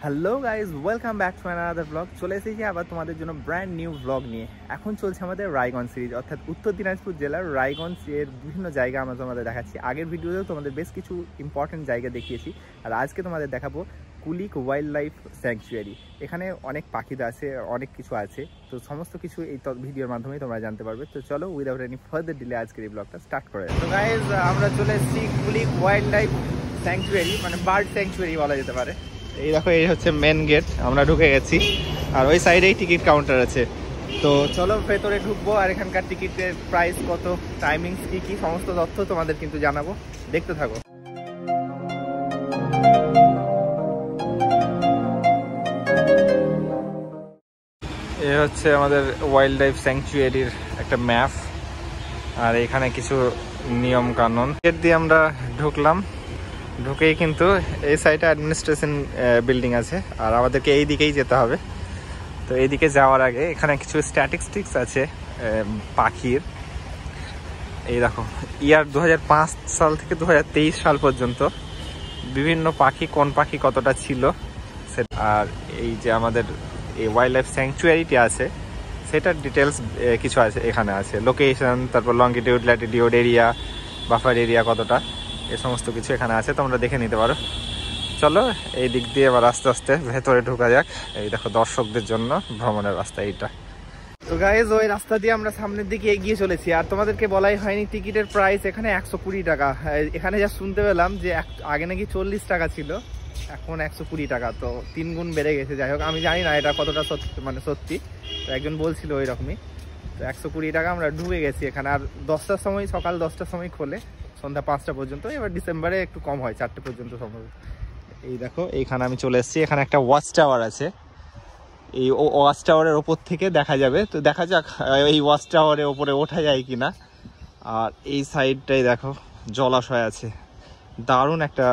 Hello guys, welcome back to another blog. চলে এসেছি আবার তোমাদের জন্য ব্র্যান্ড নিউ ব্লগ নিয়ে। এখন চলছে আমাদের রায়গঞ্জ সিরিজ, অর্থাৎ উত্তর দিনাজপুর জেলার রায়গঞ্জের বিভিন্ন জায়গা আমরা তোমাদের দেখাচ্ছি। আগের ভিডিওতেও তোমাদের বেশ কিছু ইম্পর্টেন্ট জায়গা দেখিয়েছি, আর আজকে তোমাদের দেখাবো কুলিক ওয়াইল্ড লাইফ স্যাংচুয়ারি। এখানে অনেক পাখিতে আছে, অনেক কিছু আছে, তো সমস্ত কিছু এই ভিডিওর মাধ্যমেই তোমরা জানতে পারবে। তো চলো, উইদাউট এনি ফার্দার ডিলে আজকের এই ব্লগটা স্টার্ট করে। তো গাইজ, আমরা চলে এসেছি কুলিক ওয়াইল্ড লাইফ স্যাংচুয়ারি, মানে বার্ড স্যাংচুয়ারি বলা যেতে পারে। এই দেখো, এই হচ্ছে মেন গেট, আমরা ঢুকে গেছি, আর ওই সাইডেই টিকিট কাউন্টার আছে। তো চলো ভেতরে ঢুকবো, আর এখানকার টিকিটের প্রাইস কত, টাইমিংস কি সমস্ত তথ্য তোমাদের কিন্তু জানাবো, দেখতে থাকো। এ হচ্ছে আমাদের ওয়াইল্ড লাইফ স্যাংচুয়ারির একটা ম্যাপ, আর এখানে কিছু নিয়ম কানুন। গেট দিয়ে আমরা ঢুকলাম, ঢুকেই কিন্তু এই সাইডে অ্যাডমিনিস্ট্রেশন বিল্ডিং আছে, আর আমাদেরকে এই দিকেই যেতে হবে। তো এইদিকে যাওয়ার আগে এখানে কিছু স্ট্যাটিস্টিক্স আছে পাখির। এই দেখো, ইয়ার 2005 সাল থেকে 2023 সাল পর্যন্ত বিভিন্ন পাখি, কোন পাখি কতটা ছিল। আর এই যে আমাদের এই ওয়াইল্ড লাইফ স্যাংচুয়ারিটি আছে, সেটার ডিটেলস কিছু আছে, এখানে আছে লোকেশন, তারপর longitude, Latitude, area, buffer area কতটা, এই সমস্ত কিছু এখানে আছে, তোমরা দেখে নিতে পারো। চলো এই দিক দিয়ে এবার আস্তে আস্তে ভেতরে ঢোকা যাক। এই দেখো, দর্শকদের জন্য ভ্রমণের রাস্তা এইটা। তো গাইজ, ওই রাস্তা দিয়ে আমরা সামনের দিকে এগিয়ে চলেছি, আর তোমাদেরকে বলাই হয়নি টিকিটের প্রাইস এখানে 120 টাকা। এখানে যা শুনতে পেলাম যে আগে নাকি 40 টাকা ছিল, এখন 120 টাকা, তো 3 গুণ বেড়ে গেছে। যাই হোক, আমি জানি না এটা কতটা সত্যি, তো একজন বলছিল ওই রকমই। তো 120 টাকা আমরা ঢুকে গেছি এখানে। আর 10টার সময়, সকাল 10টার সময় খোলে, সন্ধ্যা 5টা পর্যন্ত। এবার ডিসেম্বরে একটু কম হয়, 4টে পর্যন্ত সম্ভবত। এই দেখো, এইখানে আমি চলে এসেছি, এখানে একটা ওয়াচ টাওয়ার আছে। এই ওয়াচ টাওয়ারের ওপর থেকে দেখা যাবে, তো দেখা যাক এই ওয়াচ টাওয়ারের ওপরে ওঠা যায় কিনা। আর এই সাইডটাই দেখো, জলাশয় আছে, দারুণ একটা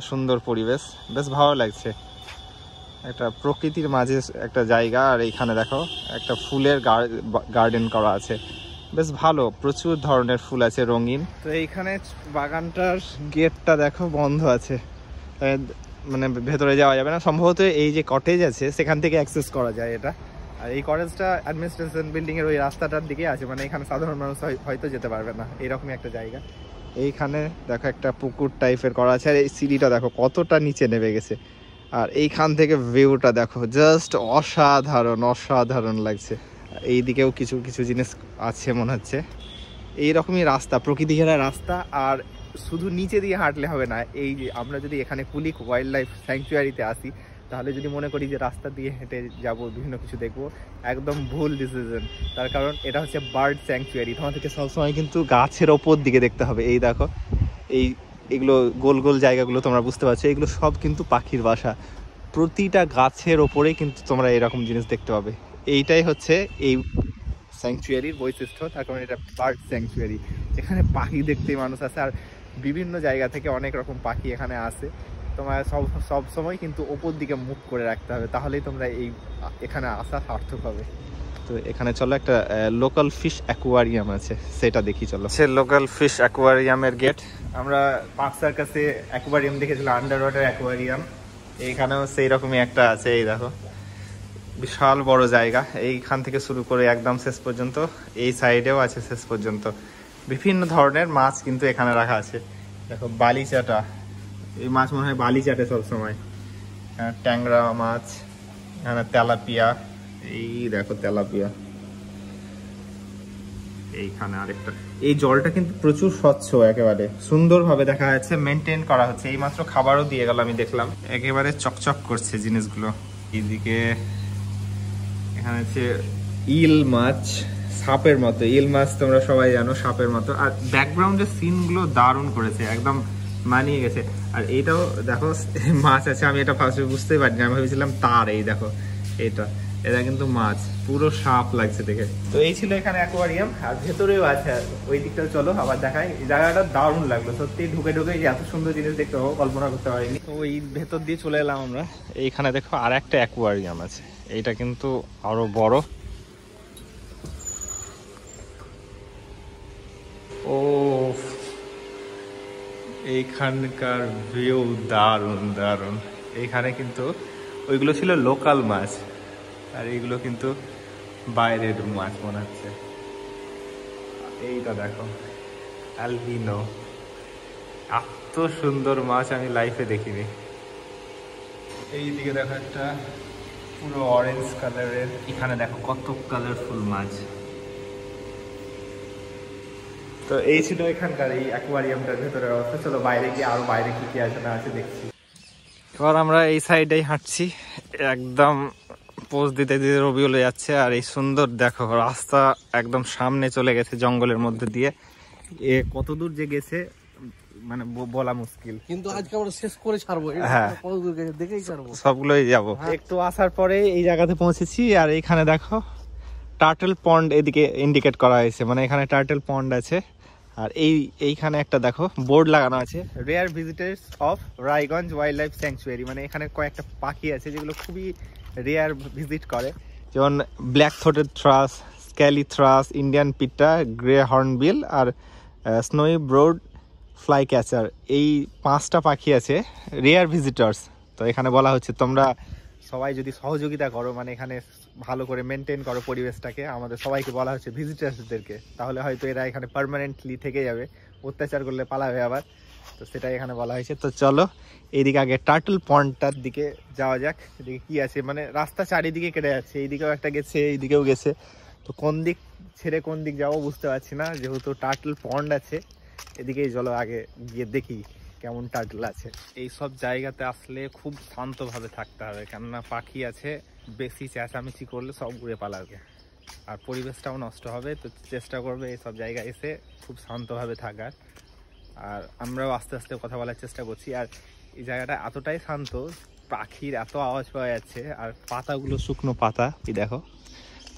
সুন্দর পরিবেশ, বেশ ভালো লাগছে, একটা প্রকৃতির মাঝে একটা জায়গা। আর এইখানে দেখো একটা ফুলের গার্ডেন করা আছে, বেশ ভালো, প্রচুর ধরনের ফুল আছে রঙিন। তো এইখানে বাগানটার গেটটা দেখো বন্ধ আছে, মানে ভেতরে যাওয়া যাবে না সম্ভবত। এই যে কটেজ আছে সেখান থেকে অ্যাক্সেস করা যায় এটা। আর এই কটেজটা অ্যাডমিনিস্ট্রেশন বিল্ডিং এর ওই রাস্তাটার দিকে আছে, মানে এখানে সাধারণ মানুষ হয়তো যেতে পারবে না, এরকমই একটা জায়গা। এইখানে দেখো একটা পুকুর টাইপের করা আছে, আর এই সিঁড়িটা দেখো কতটা নিচে নেমে গেছে। আর এইখান থেকে ভিউটা দেখো, জাস্ট অসাধারণ অসাধারণ লাগছে। এইদিকেও কিছু কিছু জিনিস আছে মনে হচ্ছে। এইরকমই রাস্তা, প্রকৃতি ঘেরা রাস্তা। আর শুধু নিচে দিয়ে হাঁটলে হবে না, এই যে আমরা যদি এখানে কুলিক ওয়াইল্ড লাইফ স্যাংচুয়ারিতে আসি, তাহলে যদি মনে করি যে রাস্তা দিয়ে হেঁটে যাব, বিভিন্ন কিছু দেখবো, একদম ভুল ডিসিশন। তার কারণ এটা হচ্ছে বার্ড স্যাংচুয়ারি, তোমাদেরকে সবসময় কিন্তু গাছের ওপর দিকে দেখতে হবে। এই দেখো, এইগুলো গোল গোল জায়গাগুলো তোমরা বুঝতে পারছো, এগুলো সব কিন্তু পাখির বাসা। প্রতিটা গাছের ওপরেই কিন্তু তোমরা এরকম জিনিস দেখতে পাবে। এইটাই হচ্ছে এই স্যাংচুয়ারির বৈশিষ্ট্য, তার কারণ এটা বার্ড স্যাংচুয়ারি। এখানে পাখি দেখতেই মানুষ আসে, আর বিভিন্ন জায়গা থেকে অনেক রকম পাখি এখানে আসে। তোমার সব সময় কিন্তু ওপর দিকে মুখ করে রাখতে হবে, তাহলেই তোমরা এখানে আসা সার্থক হবে। তো এখানে চলো, একটা লোকাল ফিশ অ্যাকোয়ারিয়াম আছে, সেটা দেখি চলো। সে লোকাল ফিশ অ্যাকোয়ারিয়ামের গেট। আমরা পার্ক সার্কাসে অ্যাকোয়ারিয়াম দেখেছিলাম, আন্ডার ওয়াটার অ্যাকোয়ারিয়াম, এইখানেও সেই রকমই একটা আছে। এই দেখো, বিশাল বড় জায়গা, এইখান থেকে শুরু করে একদম শেষ পর্যন্ত, এই সাইডেও আছে শেষ পর্যন্ত। বিভিন্ন ধরনের মাছ কিন্তু এখানে রাখা আছে। দেখো, বালিচাটা, এই মাছ মনে হয় বালি চাটে সবসময়। ট্যাংরা মাছ, এখানে তেলাপিয়া, এই দেখো তেলাপিয়া। এইখানে আরেকটা, এই জলটা কিন্তু প্রচুর স্বচ্ছ, একেবারে সুন্দরভাবে দেখা যাচ্ছে, মেনটেন করা হচ্ছে। এই মাত্র খাবারও দিয়ে গেল, আমি দেখলাম, একেবারে চকচক করছে জিনিসগুলো। এইদিকে এখানে হচ্ছে ইল মাছ, সাপের মতো। ইল মাছ তোমরা সবাই জানো, সাপের মতো। আর ব্যাকগ্রাউন্ডের সিনগুলো দারুণ করেছে, একদম মানিয়ে গেছে। আর এইটাও দেখো মাছ আছে, আমি এটা ফার্স্টে বুঝতেই পারিনি, আমি ভেবেছিলাম তার। এই দেখো, এটা কিন্তু মাছ, পুরো সাপ লাগছে দেখে। তো এই ছিল এখানে অ্যাকোয়ারিয়াম, আর ভেতরেও আছে, ওই দিকটাও চলো আবার দেখাই। এই জায়গাটা দারুণ লাগলো সত্যি, ঢুকে ঢুকে যে এত সুন্দর জিনিস দেখতে পাবো কল্পনা করতে পারিনি। তো ওই ভেতর দিয়ে চলে এলাম আমরা। এইখানে দেখো আর একটা অ্যাকোয়ারিয়াম আছে, এইটা কিন্তু আরো বড়। ও, এইখানকার ভিউ দারুণ দারুণ। এইখানে কিন্তু ওইগুলো ছিল লোকাল মাছ, আর এইগুলো কিন্তু বাইরের মাছ মনে হচ্ছে। এইটা দেখো অ্যালবিনো, এত সুন্দর মাছ আমি লাইফে দেখিনি। এইদিকে দেখো একটা পুরো অরেঞ্জ কালারের, এখানে দেখো কত কালারফুল মাছ। তো এই ছিল এখানকার এই অ্যাকোয়ারিয়ামটার ভেতরের অবস্থা। চলো বাইরে গিয়ে আরো বাইরে কি কি আছে না আছে দেখছি। এবার আমরা এই সাইডেই হাঁটছি, একদম পোজ দিতে দিতে রবিউলে যাচ্ছে। আর এই সুন্দর দেখো রাস্তা একদম সামনে চলে গেছে জঙ্গলের মধ্যে দিয়ে। এ কত দূর যে গেছে মানে বলা মুশকিল, কিন্তু আজকে আমরা শেষ করে ছাড়বো। হ্যাঁ, দেখেই ছাড়বো, সবগুলোই যাবো। একটু আসার পরে এই জায়গাতে পৌঁছেছি। আর এখানে দেখো টার্টল পন্ড এদিকে ইন্ডিকেট করা হয়েছে, মানে এখানে টার্টল পন্ড আছে। আর এইখানে একটা দেখো বোর্ড লাগানো আছে, rare visitors of Raiganj wild life sanctuary. মানে এখানে কয়েকটা পাখি আছে যেগুলো খুবই রেয়ার ভিজিট করে, যেমন black throated thrush, scaly thrush, Indian pitta, grey hornbill আর স্নোই ব্রোড ফ্লাই ক্যাচার। এই 5টা পাখি আছে রেয়ার ভিজিটার্স। তো এখানে বলা হচ্ছে তোমরা সবাই যদি সহযোগিতা করো, মানে এখানে ভালো করে মেনটেন করো পরিবেশটাকে, আমাদের সবাইকে বলা হচ্ছে ভিজিটার্সদেরকে, তাহলে হয়তো এরা এখানে পার্মানেন্টলি থেকে যাবে, অত্যাচার করলে পালাবে আবার। তো সেটাই এখানে বলা হয়েছে। তো চলো এইদিকে আগে টার্টল পন্ডটার দিকে যাওয়া যাক, এদিকে কি আছে। মানে রাস্তা চারিদিকে কেটে যাচ্ছে, এইদিকেও একটা গেছে, এইদিকেও গেছে। তো কোন দিক ছেড়ে কোন দিক যাবো বুঝতে পারছি না, যেহেতু টার্টল পন্ড আছে এদিকেই। চলো আগে গিয়ে দেখি কেমন টার্টল আছে। এই সব জায়গাতে আসলে খুব শান্তভাবে থাকতে হবে, কেননা পাখি আছে, বেশি চেঁচামেচি করলে সব উড়ে পালাবে আর পরিবেশটাও নষ্ট হবে। তো চেষ্টা করবে এইসব জায়গায় এসে খুব শান্তভাবে থাকার। আর আমরাও আস্তে আস্তে কথা বলার চেষ্টা করছি। আর এই জায়গাটা এতটাই শান্ত, পাখির এত আওয়াজ পাওয়া যাচ্ছে। আর পাতাগুলো শুকনো পাতা, এই দেখো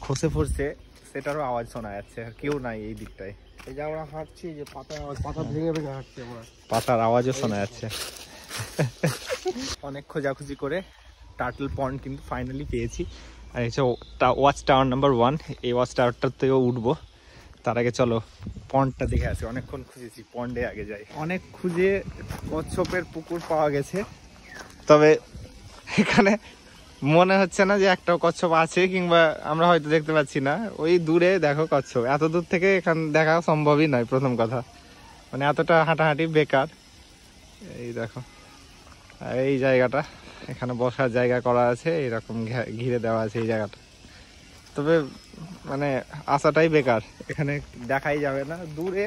খসে পড়ছে, সেটারও আওয়াজ শোনা যাচ্ছে। আর কেউ নাই এই দিকটায়, এই যে আমরা হাঁটছি, যে পাতা ভেঙে ভেঙে হাঁটছে, আমরা পাতার আওয়াজও শোনা যাচ্ছে। অনেক খোঁজাখুঁজি করে টার্টল পন্ড কিন্তু ফাইনালি পেয়েছি। আর হচ্ছে ওয়াচ টাওয়ার নাম্বার 1, এই ওয়াচ টাওয়ারটাতেও উঠবো। তার আগে চলো পন্ডটা দেখে আসি। অনেকক্ষণ খুঁজেছি, পন্ডে আগে যাই। অনেক খুঁজে কচ্ছপের পুকুর পাওয়া গেছে, তবে এখানে মনে হচ্ছে না যে একটাও কচ্ছপ আছে, কিংবা আমরা হয়তো দেখতে পাচ্ছি না। ওই দূরে দেখো কচ্ছপ, এত দূর থেকে এখানে দেখা সম্ভবই নয় প্রথম কথা, মানে এতটা হাঁটাহাঁটি বেকার। এই দেখো এই জায়গাটা, এখানে বসার জায়গা করা আছে, এরকম ঘিরে দেওয়া আছে এই জায়গাটা। তবে মানে আসাটাই বেকার, এখানে দেখাই যাবে না দূরে।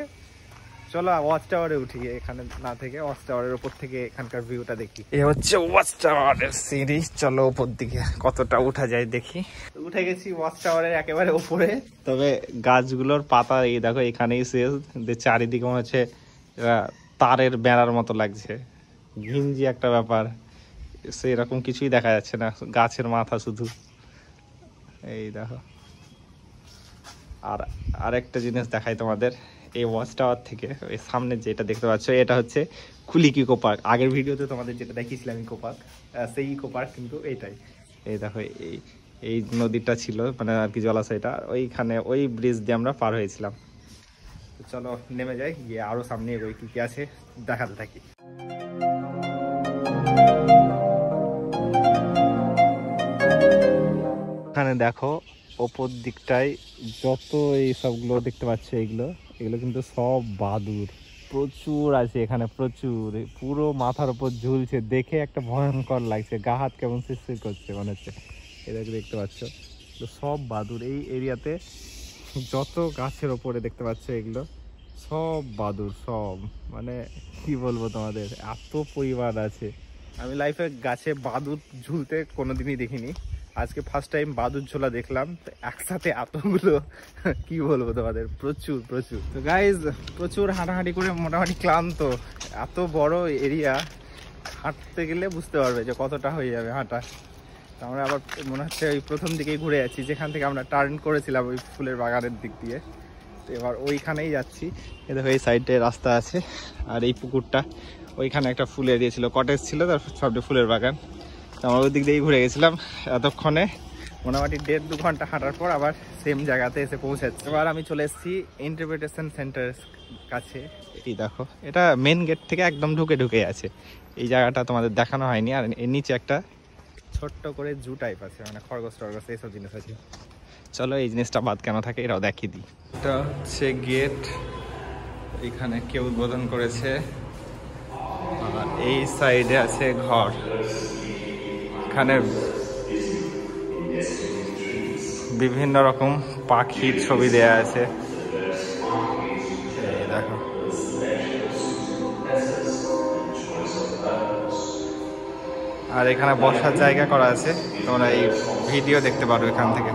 চলো ওয়াচ টাওয়ারে উঠি, এখানে না থেকে ওয়াচ টাওয়ারের উপর থেকে এখানকার ভিউটা দেখি। এই হচ্ছে ওয়াচ টাওয়ারের সিঁড়ি, চলো উপর দিকে কতটা উঠা যায় দেখি। উঠে গেছি ওয়াচ টাওয়ারের একেবারে উপরে। তবে গাছগুলোর পাতা এই দেখো এখানেই শেষ, চারিদিকে মনে হচ্ছে তারের বেড়ার মতো লাগছে, ঘিঞ্জি একটা ব্যাপার। সেরকম কিছুই দেখা যাচ্ছে না, গাছের মাথা শুধু। এই দেখো আর আরেকটা জিনিস দেখাই তোমাদের, এই ওয়াচ টাওয়ার থেকে এই সামনে যেটা দেখতে পাচ্ছ, এটা হচ্ছে কুলিক ইকো পার্ক। আগের ভিডিওতে তোমাদের যেটা দেখিয়েছিলাম ইকো পার্ক, সেই ইকো পার্ক কিন্তু এইটাই। এই দেখো এই নদীটা ছিল, মানে আর কি জলাশয়টা, ওইখানে ওই ব্রিজ দিয়ে আমরা পার হয়েছিলাম। তো চলো নেমে যাই, গিয়ে আরো সামনে এগোই, কি কি আছে দেখাতে থাকি। এখানে দেখো ওপর দিকটায় যত এই সবগুলো দেখতে পাচ্ছ, এগুলো কিন্তু সব বাদুর, প্রচুর আছে এখানে, প্রচুর, পুরো মাথার উপর ঝুলছে, দেখে একটা ভয়ঙ্কর লাগছে, গা হাত কেমন শিরশির করছে মনে হচ্ছে। এটাকে দেখতে পাচ্ছ, তো সব বাদুর। এই এরিয়াতে যত গাছের ওপরে দেখতে পাচ্ছ এগুলো সব বাদুর, সব, মানে কি বলবো তোমাদের, এত পরিবার আছে। আমি লাইফে গাছে বাদুর ঝুলতে কোনোদিনই দেখিনি, আজকে ফার্স্ট টাইম বাদুর ঝোলা দেখলাম। একসাথে এতগুলো, কি বলবো তোমাদের, প্রচুর প্রচুর। তো গাইজ প্রচুর হাঁটাহাঁটি করে মোটামুটি ক্লান্ত। এত বড় এরিয়া, হাঁটতে গেলে বুঝতে পারবে যে কতটা হয়ে যাবে হাঁটা। তো আমরা আবার মনে হচ্ছে ওই প্রথম দিকেই ঘুরে যাচ্ছি, যেখান থেকে আমরা টার্ন করেছিলাম ওই ফুলের বাগানের দিক দিয়ে। তো এবার ওইখানেই যাচ্ছি। এ দেখো এই সাইডে রাস্তা আছে, আর এই পুকুরটা, ওইখানে একটা ফুল এরিয়া ছিল, কটেজ ছিল, তার সবটা ফুলের বাগান। আমরা ওই দিক দিয়েই ঘুরে গেছিলাম। এতক্ষণে মোটামুটি 1.5-2 ঘন্টা হাঁটার পর আবার সেম জায়গাতে এসে পৌঁছাচ্ছি। এবার আমি চলে এসেছি ইন্টারপ্রিটেশন সেন্টারের কাছে। এই দেখো, এটা মেন গেট থেকে একদম ঢুকে আছে। এই জায়গাটা তোমাদের দেখানো হয়নি। আর এর নিচে একটা ছোট্ট করে জু টাইপ আছে, মানে খরগোশ টরগোশ এইসব জিনিস আছে। চলো এই জিনিসটা বাদ কেন থাকে এটাও দেখিয়ে দিই। এটা হচ্ছে গেট, এখানে কেউ উদ্বোধন করেছে। আর এই সাইডে আছে ঘর, এখানে বিভিন্ন রকম পাখির ছবি দেয়া আছে। এই দেখো, আর এখানে বসার জায়গা করা আছে, তোমরা এই ভিডিও দেখতে পারো এখান থেকে।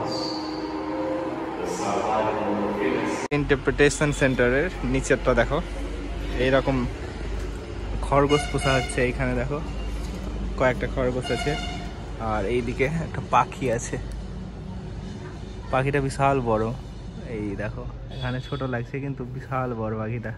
ইন্টারপ্রিটেশন সেন্টারের নিচেরটা দেখো, এইরকম খরগোশ পোষা হচ্ছে। এইখানে দেখো কয়েকটা খরগোশ আছে, আর এইদিকে একটা পাখি আছে, পাখিটা বিশাল বড়। এই দেখো এখানে ছোট লাগছে কিন্তু বিশাল বড় পাখিটা।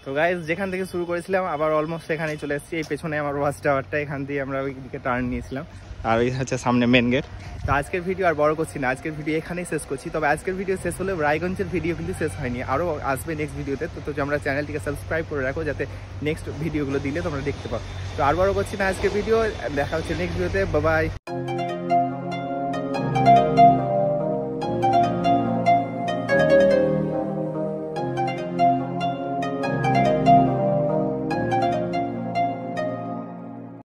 তো গাইজ যেখান থেকে শুরু করেছিলাম আবার অলমোস্ট এখানেই চলে এসেছি। এই পেছনে আমার ওয়াচ টাওয়ারটা, এখান দিয়ে আমরা ওই দিকে টার্ন নিয়েছিলাম, আর ওই হচ্ছে সামনে মেন গেট। তো আজকের ভিডিও আর বড় করছি না, আজকের ভিডিও এখানেই শেষ করছি। তবে আজকের ভিডিও শেষ হলেও রায়গঞ্জের ভিডিও কিন্তু শেষ হয়নি, আরও আসবে নেক্সট ভিডিওতে। তো আমরা চ্যানেলটিকে সাবস্ক্রাইব করে রাখো যাতে নেক্সট ভিডিওগুলো দিলে তোমরা দেখতে পাও। তো আর বড় করছি না আজকের ভিডিও, দেখা হচ্ছে নেক্সট ভিডিওতে। Bye bye.